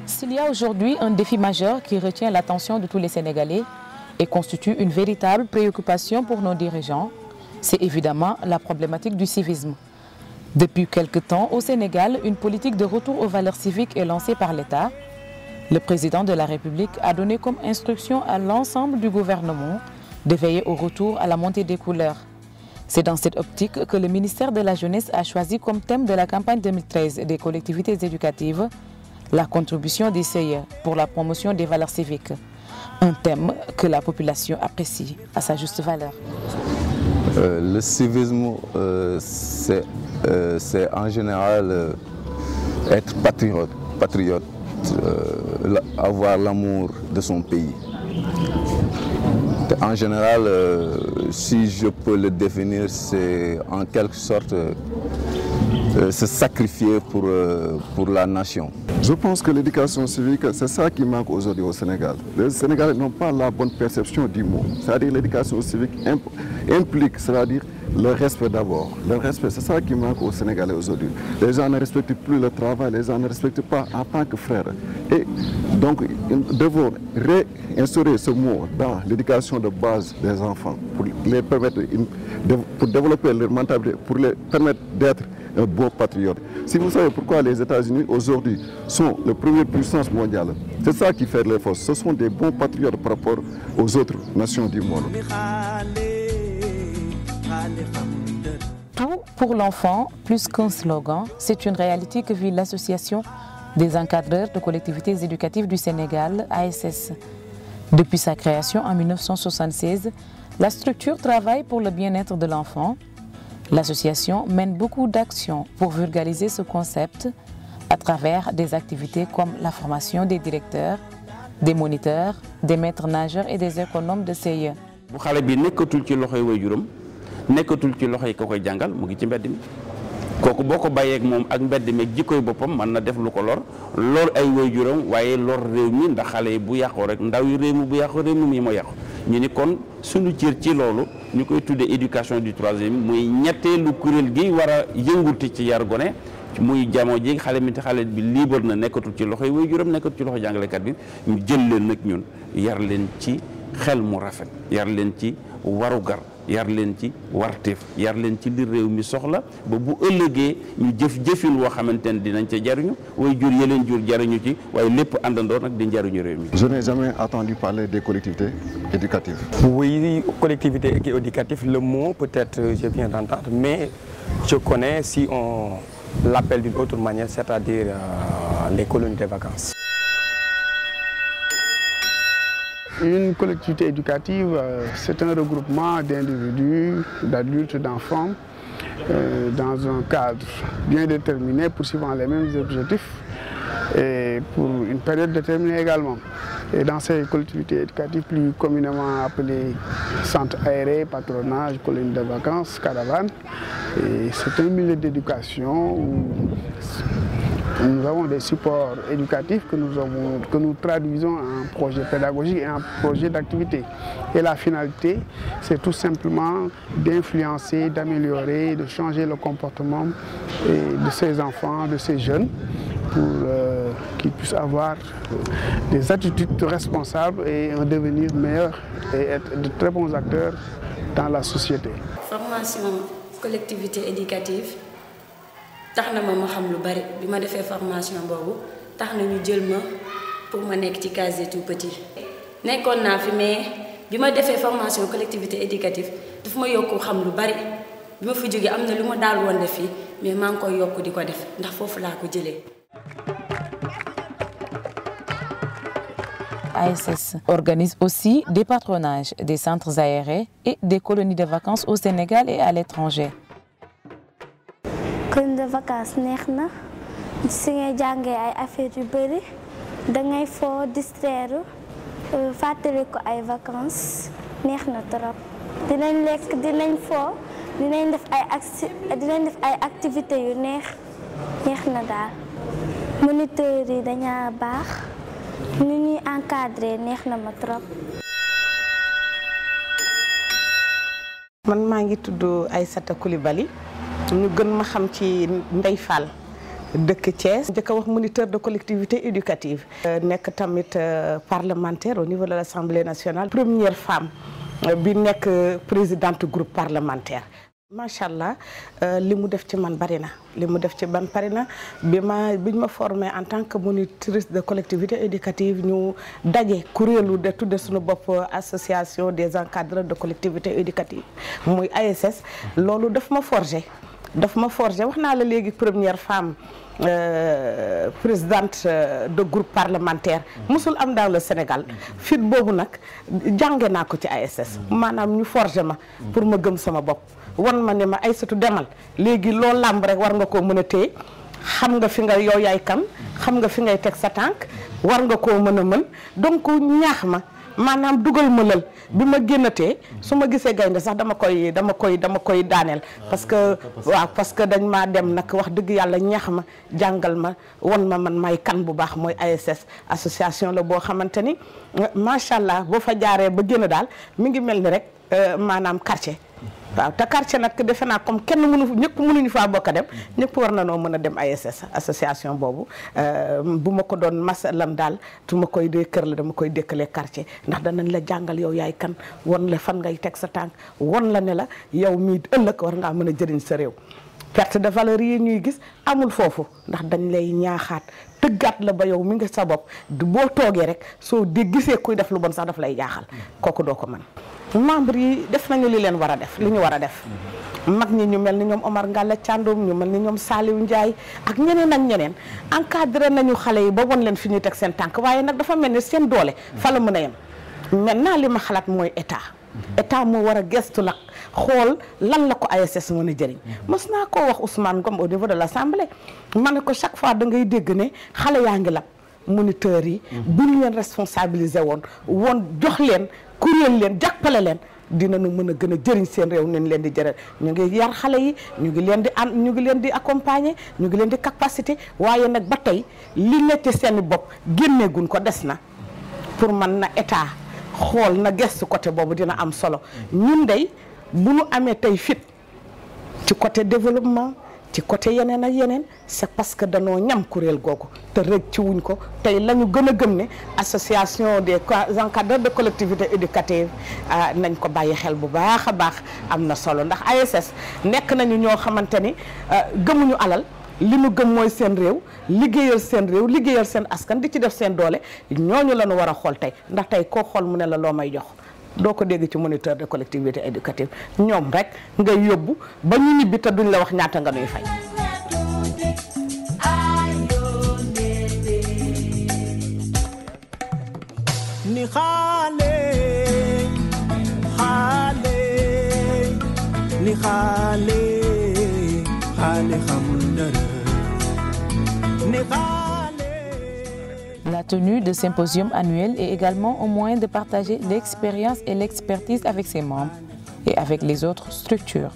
S'il y a aujourd'hui un défi majeur qui retient l'attention de tous les Sénégalais et constitue une véritable préoccupation pour nos dirigeants, c'est évidemment la problématique du civisme. Depuis quelque temps, au Sénégal, une politique de retour aux valeurs civiques est lancée par l'État. Le président de la République a donné comme instruction à l'ensemble du gouvernement de veiller au retour à la montée des couleurs. C'est dans cette optique que le ministère de la Jeunesse a choisi comme thème de la campagne 2013 des collectivités éducatives la contribution des CIE pour la promotion des valeurs civiques. Un thème que la population apprécie à sa juste valeur. Le civisme, c'est en général être patriote, avoir l'amour de son pays. En général, si je peux le définir, c'est en quelque sorte se sacrifier pour la nation. Je pense que l'éducation civique, c'est ça qui manque aujourd'hui au Sénégal. Les Sénégalais n'ont pas la bonne perception du mot. C'est-à-dire l'éducation civique implique, c'est-à-dire le respect d'abord. Le respect, c'est ça qui manque aux Sénégalais aujourd'hui. Les gens ne respectent plus le travail, les gens ne respectent pas en tant que frères. Et donc, nous devons réinstaurer ce mot dans l'éducation de base des enfants pour les permettre, pour développer leur mentalité, pour les permettre d'être un bon patriote. Si vous savez pourquoi les États-Unis aujourd'hui sont la première puissance mondiale, c'est ça qui fait les forces. Ce sont des bons patriotes par rapport aux autres nations du monde. Tout pour l'enfant, plus qu'un slogan, c'est une réalité que vit l'Association des encadreurs de collectivités éducatives du Sénégal, ASS. Depuis sa création en 1976, la structure travaille pour le bien-être de l'enfant. L'association mène beaucoup d'actions pour vulgariser ce concept à travers des activités comme la formation des directeurs, des moniteurs, des maîtres nageurs et des économes de CIE. bu xale bi nekkatul ci loxoy waajuram nekkatul ci loxoy ka koy jàngal mu ngi ci mbedd mi kooku boo ko bàyyeeg moom ak mbedd mi jikkoy boppam mën na def lu ko lor ay waajuram waaye lor réew mi ndax xale yi bu yàqoo rek ndaw yi réew mi bu yàqoo réew mi moo yàqu ñu ni kon suñu cër ci loolu ñu koy tuddee éducation du troisième muy ñetteelu kuréel gi war a yënguti ci yar gone muy jamono ji xale bi libre na nekkatul ci loxoy waajuram nekkatul ci loxo jàngalekat bi ñu jël leen nag ñun yar leen ci xel mu rafet yar leen ci warugar yar leen ci warteef yar leen ci li réew mi soxla ba bu ëllëgee ñu jëfin woo xamante ne dinañ ca jariñu way jur yeleen jur jariñu ci waaye lépp àndandoo nag di njariñu réew mi. Je n'ai jamais entendu parler des collectivités éducatives. Oui, collectivité éducative, le mot peut-être je viens d'entendre, mais je connais si on l'appelle d'une autre manière, c'est-à-dire les colonies de vacances. Une collectivité éducative, c'est un regroupement d'individus, d'adultes, d'enfants, dans un cadre bien déterminé, poursuivant les mêmes objectifs et pour une période déterminée également. Et dans ces collectivités éducatives plus communément appelées centres aérés, patronage, colonies de vacances, caravanes, c'est un milieu d'éducation où nous avons des supports éducatifs que nous traduisons en projet pédagogique et en projet d'activité. Et la finalité, c'est tout simplement d'influencer, d'améliorer, de changer le comportement de ces enfants, de ces jeunes, pour qu'ils puissent avoir des attitudes responsables et un devenir meilleur et être de très bons acteurs dans la société. Formation collectivité éducative. tax na ma xam lu bari bi ma defee formation boobu tax na ñu jël ma pour ma nekk ci case des tout-petits nekkoon naa fi mais bi ma defee formation collectivité éducative daf ma yokku xam lu bari bi ma fi jógee am na lu ma daal woon def fii mais maa ngi koy yokku di ko def ndax foofu laa ko jëlee. ASS organise aussi des patronages, des centres aérés et des colonies de vacances au Sénégal et à l'étranger. Colonie de vacances neex na si ngay jàngee ay affaires yu bëri dangay foo distraire fàttali ko ay vacances neex na trop dinañ lekk dinañ foo dinañ def ay activités yu neex na daal moniteurs yi dañaa baax ni ñuy encadré neex na ma trop. man maa ngi tudd Aïssata Coulibaly ñu gën ma xam ci Ndeye Fall dëkk Thiès njëkk a wax moniteur de collectivité éducative nekk tamit parlementaire au niveau de l'Assemblée nationale première femme bi nekk présidente groupe parlementaire macha allah li mu def ci man bari na li mu def ci man bari na biñ ma formé en tant que monitrice de collectivité éducative ñu daje kuréelu de tudde suñu bopp association des encadreurs de collectivité éducative muy ASS loolu daf ma forger wax naa la léegi première femme présidente de groupe parlementaire musul am dans le Sénégal fit boobu nag jànge naa ko ci ASS maanaam ñu forger ma pour ma gëm sama bopp wan ma ne ma Aïssatou demal léegi loolu làmb rek war nga koo mën a téye xam nga fi nga yow yaay kan xam nga fi ngay teg sa tànk war nga koo mën a mën donc ñaax ma maanaam dugal ma lël bi ma génnatee su ma gisee gaynde sax dama koy daaneel parce que dañ maa dem nag wax dëgg yàlla ñaax ma jàngal ma won ma man may kan bu baax mooy ASS association la boo xamante ni macha allah boo fa jaaree ba génn daal mi ngi mel ni rek maanaam quartier waaw te quartier nag defe naa comme kenn ñëpp mënuñu faa bokk a dem ñëpp war na noo mën a dem ASS association boobu bu ma ko doon masalam daal tu ma koy dee kër la dama koy dékkalee quartier ndax danañ la jàngal yow yaay kan won la fan ngay teg sa tànk won la ne la yow mii ëllëg war ngaa mën a jëriñ sa réew perte de valeur yi ñuy gis amul foofu ndax dañ lay ñaaxaat tëggaat la ba yow mi nga sa bopp boo toogee rek soo gisee kuy def lu bon sax daf lay jaaxal kooku doo ko mën membre yi def nañu li leen war a def li ñu war a def mag ñi ñu mel ni ñoom Omar Ngalla Thiandoum ñu mel ni ñoom Saliou Ndiaye ak ñeneen ak ñeneen encadré nañu xale yi ba won leen fi ñuy teg seen tànk waaye nag dafa mel ni seen doole fa la mën a yem maintenant li ma xalaat mooy état moo war a gestu la xool lan la ko ASS mën a jëriñ mos naa koo wax Ousmane Ngom au niveau de l'Assemblée ma ne ko chaque fois da ngay dégg ne xale yaa ngi lab moniteurs yi bu ñu leen responsabiliser woon jox leen kuréel leen jàppale leen dinañu mën a gën a jëriñ seen réew nañ leen di jëral ñu ngi yar xale yi ñu ngi leen di accompagner ñu ngi leen di capacité waaye nag ba tey li nekk seen bopp génneeguñ ko des na pour man na état xool na gestu côté boobu dina am solo ñun dey bu ñu amee tey fit ci côté développement ci côté yeneen ak yeneen c'est parce que danoo ñam kuréel googu te rek ci wuñ ko tey la ñu gën a gëm ne association des encadreurs de collectivité éducative nañ ko bàyyi xel bu baax a baax am na solo ndax ASS nekk nañu ñoo xamante ni gëmuñu alal li mu gëm mooy seen réew liggéeyal seen askan di ci def seen doole ñooñu la ñu war a xool tey ndax tey koo xool mu ne la loo may jox doo ko dégg ci moniteur de collectivité éducative ñoom rek ngay yóbbu ba ñu ñibbi te duñ la wax ñaata nga nuy fay. ni xaale xam dara ni xaale. La tenue de symposium annuel est également un moyen de partager l'expérience et l'expertise avec ses membres et avec les autres structures.